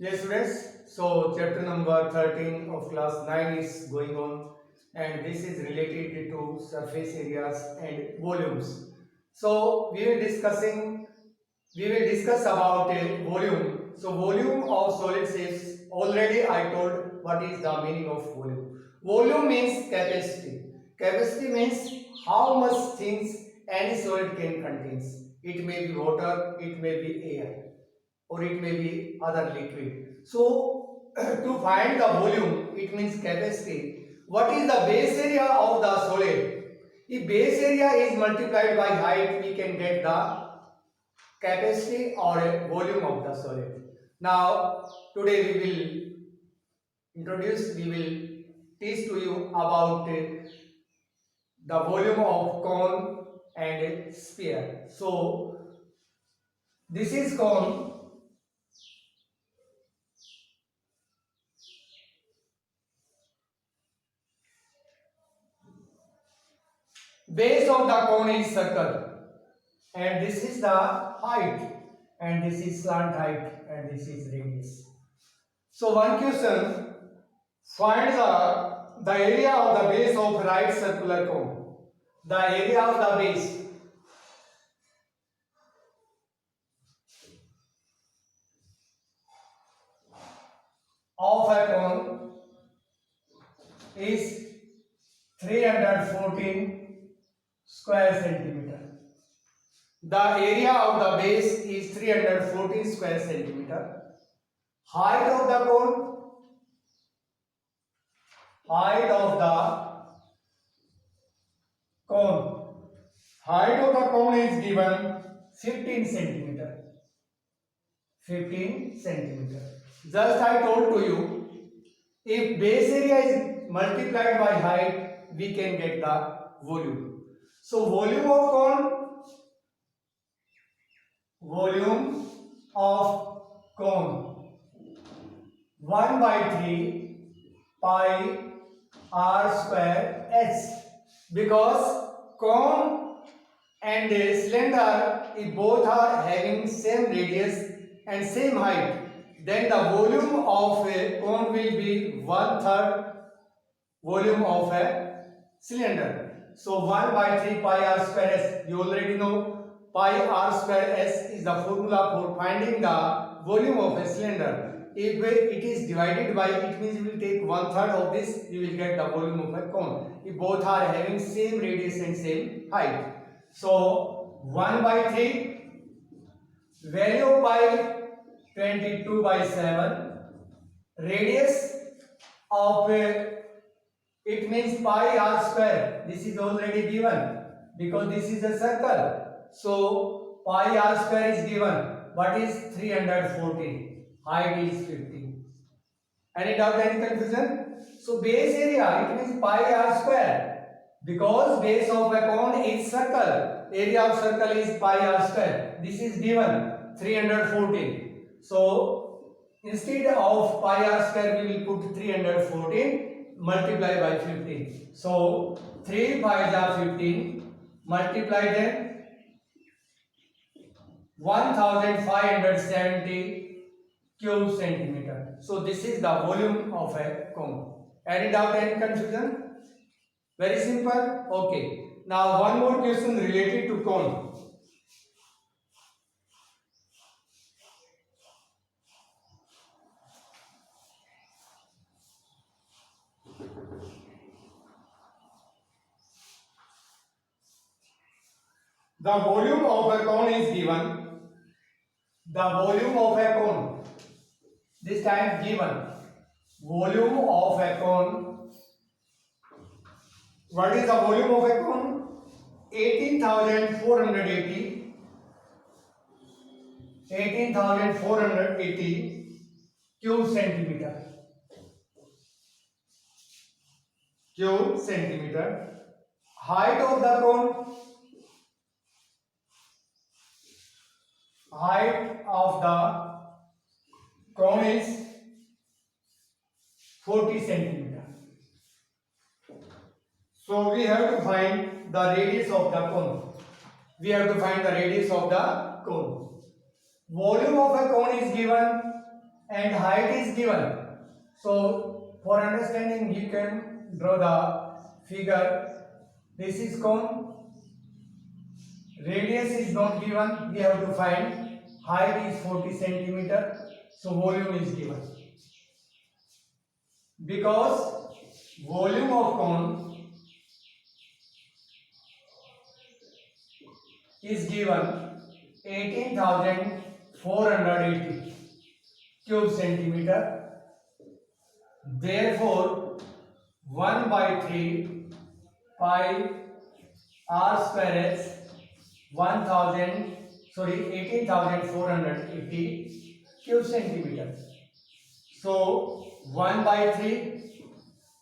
Yes, students. So, chapter number 13 of class 9 is going on, and this is related to surface areas and volumes. So, we will discuss about a volume. So, volume of solid shapes. Already, I told what is the meaning of volume. Volume means capacity. Capacity means how much things any solid can contain. It may be water, it may be air, or it may be other liquid. So to find the volume, it means capacity. What is the base area of the solid? If base area is multiplied by height, we can get the capacity or a volume of the solid. Now today we will teach to you about the volume of cone and sphere. So this is cone. Base of the cone is circle, and this is the height, and this is slant height, and this is radius. So one question: find the area of the base of right circular cone. The area of the base of a cone is 314 square centimeter. The area of the base is 314 square centimeter. Height of the cone, height of the cone, height of the cone is given 15 centimeter. 15 centimeter. Just I told to you, if base area is multiplied by height, we can get the volume. So volume of cone 1 by 3 pi r square h, because cone and cylinder, if both are having same radius and same height, then the volume of a cone will be 1/3 volume of a cylinder. So 1 by 3 pi r square s, you already know pi r square s is the formula for finding the volume of a cylinder. If it is divided by, it means we will take 1/3 of this, we will get the volume of a cone. If both are having same radius and same height. So 1 by 3, value pi 22 by 7, radius of it means pi r square. This is already given because this is a circle. So pi r square is given. What is 314? Height is 15. Any doubt, any confusion? So base area, it means pi r square. Because base of a cone is circle, area of circle is pi r square. This is given 314. So instead of pi r square, we will put 314 multiply by 15. So 3 pi is 15, multiply then 1570 cube centimeter. So this is the volume of a cone. Any doubt, any confusion? Very simple. Okay. Now one more question related to cone. The volume of a cone is given. The volume of a cone, this time given. Volume of a cone. What is the volume of a cone? 18,480. 18,480 cube centimeter. Cube centimeter. Height of the cone. Height of the cone is 40 centimeter. So we have to find the radius of the cone. We have to find the radius of the cone. Volume of a cone is given and height is given. So for understanding you can draw the figure. This is cone, radius is not given, we have to find. Height is 40 centimeter, so volume is given. Because volume of cone is given 18,480 cube centimeter, therefore 1 by 3 pi r square h 18,480 cube centimeter. So 1 by 3,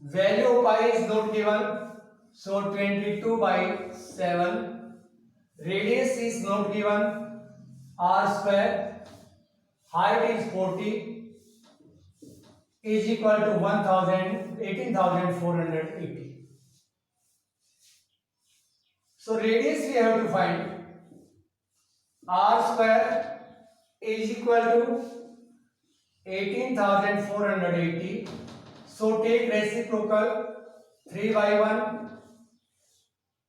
value of pi is not given, so 22 by 7. Radius is not given, r square. Height is 40, is equal to 18,480. So radius we have to find. R square is equal to 18,480. So take reciprocal, 3 by 1,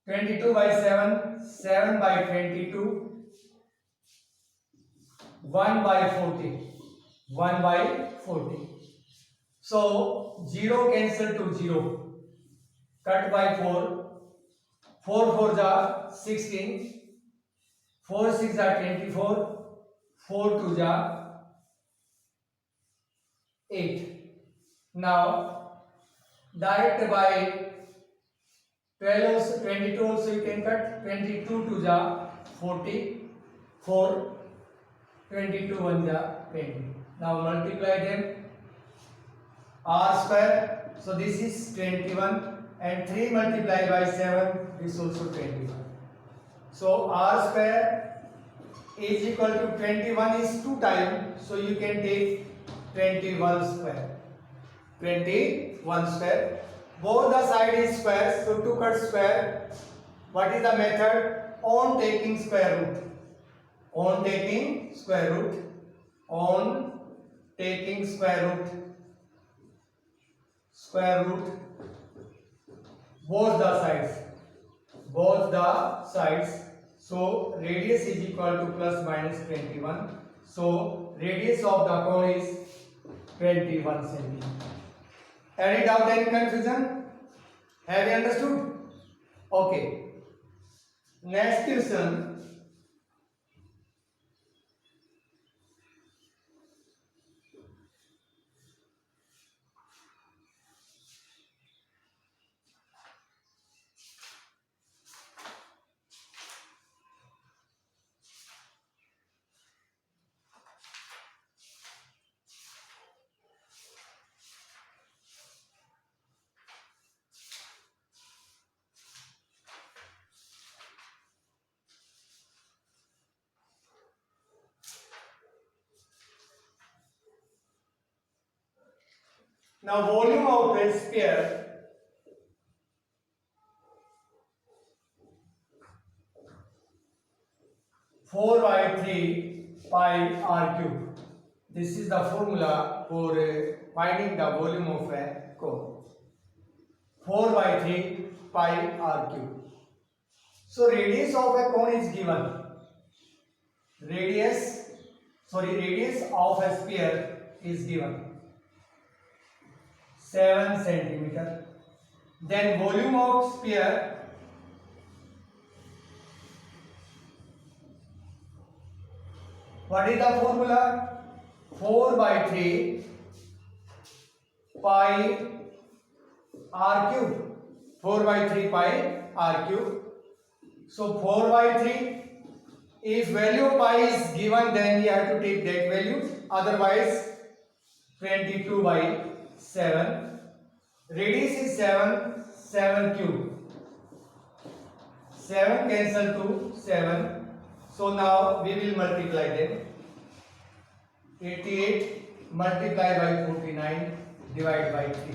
22 by 7, 7 by 22, 1 by 40, 1 by 40. So 0 cancel to 0, cut by 4, 4 4 are 16, 4 6 are 24, 4 2 are 8. Now direct by 12 also, 22 also you can cut, 22 2 are 40, 4, 22 1 are 20. Now multiply them. R square, so this is 21, and 3 multiplied by 7, this also 21. So R square is equal to 21 is 2 times, so you can take 21 square. 21 square. Both the side is square, so to cut square, what is the method? On taking square root. On taking square root. On taking square root. Square root. Both the sides. Both the sides. So radius is equal to plus minus 21. So radius of the cone is 21 centimeter. Any doubt, any confusion? Have you understood? Okay. Next question. Now volume of a sphere four by 3 pi r cube. This is the formula for finding the volume of a cone. 4 by 3 pi r cube. So radius of a cone is given. Radius of a sphere is given 7 centimeter. Then volume of sphere what is the formula? 4 by 3 pi r cube. 4 by 3 pi r cube. So 4 by 3. If value of pi is given, then we have to take that value. Otherwise, 22 by 7. Radius is 7. 7 cube. 7 cancel to 7. So now we will multiply them. 88 multiplied by 49 divided by 3.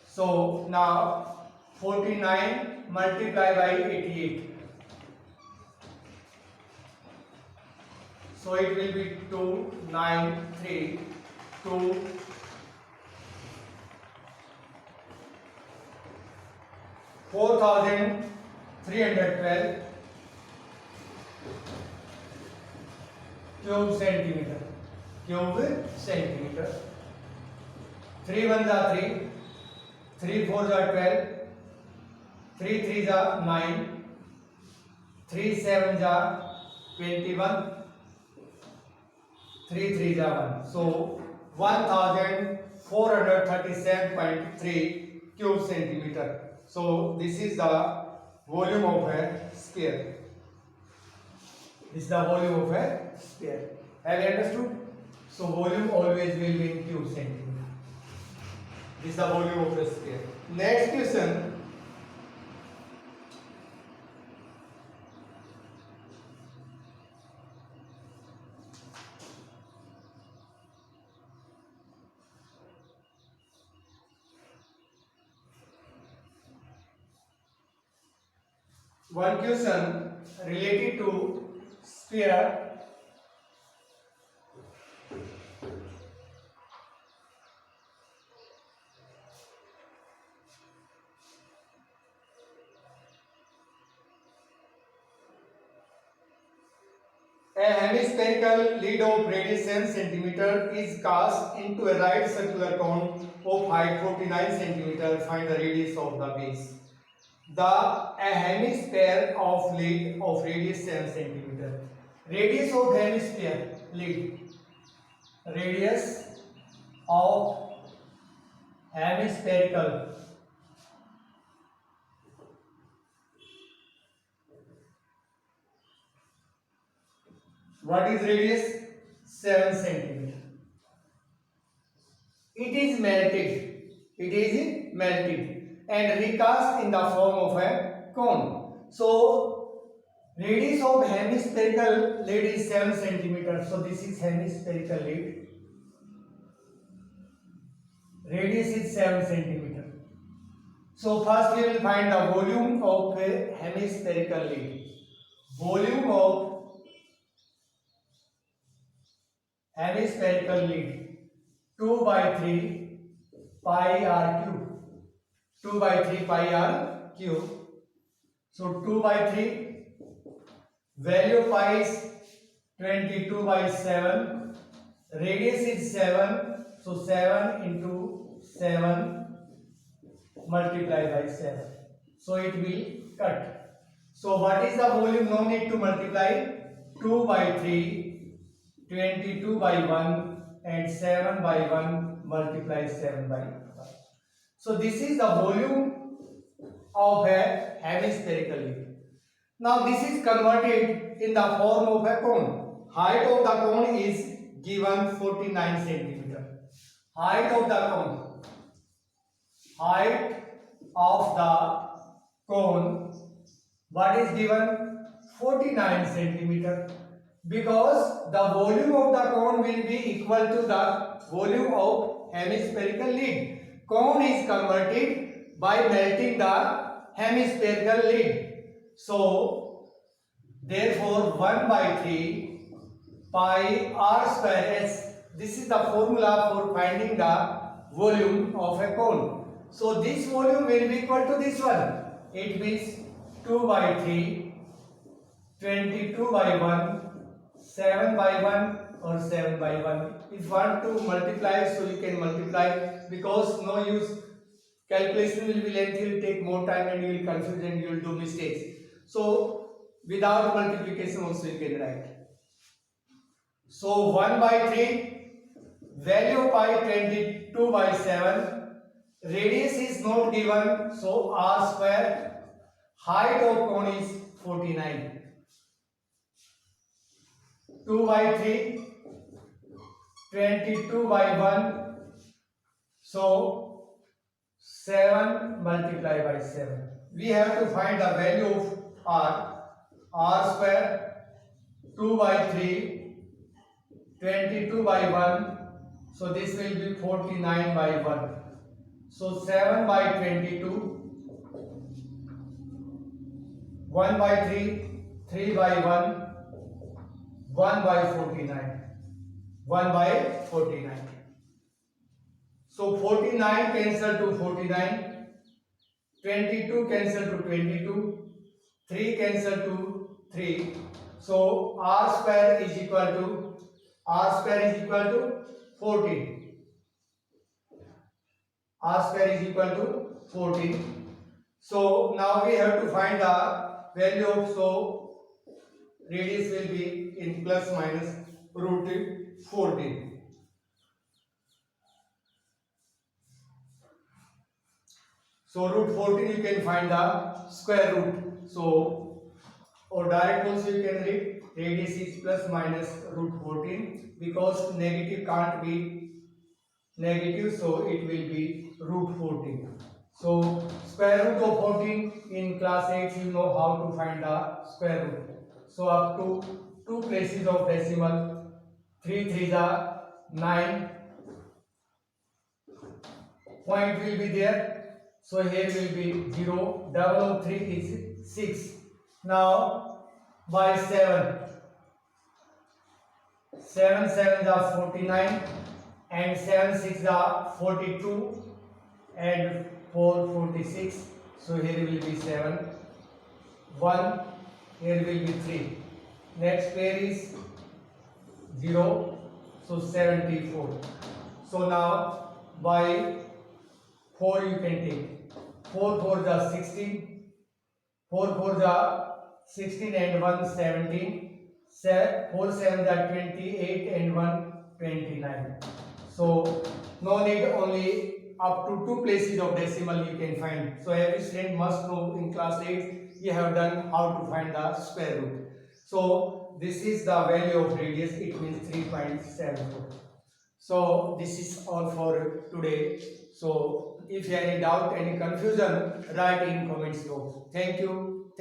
So now 49 multiplied by 88. So it will be 293. 2 4312 cube centimetre, cube centimetre. 3 1 जा 3, 3 4 जा 12, 3 3 जा 9, 3 7 जा 21, 3 3 जा 1, so 1437.3 cube centimeter. So this is the volume of a sphere. This is the volume of a sphere. Have you understood? So volume always will be in cube centimeter. This is the volume of a sphere. Next question. One question related to sphere. A hemispherical lid of radius 7 cm is cast into a right circular cone of height 49 cm. Find the radius of the base. A hemisphere of lid of radius 7 cm. Radius of hemisphere lid. Radius of hemispherical. What is radius? 7 cm. It is melted. It is melted and recast in the form of a cone. So radius of hemispherical lid is 7 cm. So this is hemispherical lid. Radius is 7 cm. So first we will find the volume of a hemispherical lid. Volume of hemispherical lid 2 by 3 pi r cube. 2 by 3 pi r cube. So 2 by 3, value of pi is 22 by 7, radius is 7, so 7 into 7 multiplied by 7, so it will cut. So what is the volume? No need to multiply. 2 by 3, 22 by 1 and 7 by 1 multiply 7 by 1. So this is the volume of a hemispherical lid. Now this is converted in the form of a cone. Height of the cone is given 49 cm. Height of the cone. Height of the cone. What is given? 49 cm. Because the volume of the cone will be equal to the volume of hemispherical lid. Cone is converted by melting the hemispherical lid. So therefore 1 by 3 pi r square s. This is the formula for finding the volume of a cone. So this volume will be equal to this one. It means 2 by 3, 22 by 1, 7 by 1 or 7 by 1. If you want to multiply, so you can multiply, because no use, calculation will be lengthy, will take more time and you will confuse and you will do mistakes. So without multiplication also you can write. So 1 by 3, value of pi 22 by 7, radius is not given, so r square, height of cone is 49. 2 by 3, 22 by 1, so 7 multiplied by 7. We have to find the value of r. R square 2 by 3, 22 by 1, so this will be 49 by 1. So 7 by 22, 1 by 3, 3 by 1, 1 by 49. 1 by 49. So 49 cancel to 49, 22 cancel to 22, 3 cancel to 3. So r square is equal to 14. R square is equal to 14. So now we have to find the value of, so radius will be in plus minus root 14. So root 14 you can find the square root. So or direct also you can read radius is plus minus root 14, because negative can't be negative, so it will be root 14. So square root of 14 in class 8 you know how to find the square root. So up to 2 places of decimal, 3 3s are 9, point will be there, so here will be 0, double of 3 is 6. Now by 7 7 are 49 and 7 6 are 42 and 4 46. So here will be 7, 1, here will be 3. Next pair is 0, so 74. So now by 4 you can take 4 4s are 16, 4 4s are 16 and 1 17, 4 7s are 28 and 1 29. So no need, only up to 2 places of decimal you can find. So every student must know in class 8 you have done how to find the square root. So this is the value of radius, it means 3.74. So this is all for today. So if you have any doubt, any confusion, write in comments below. Thank you.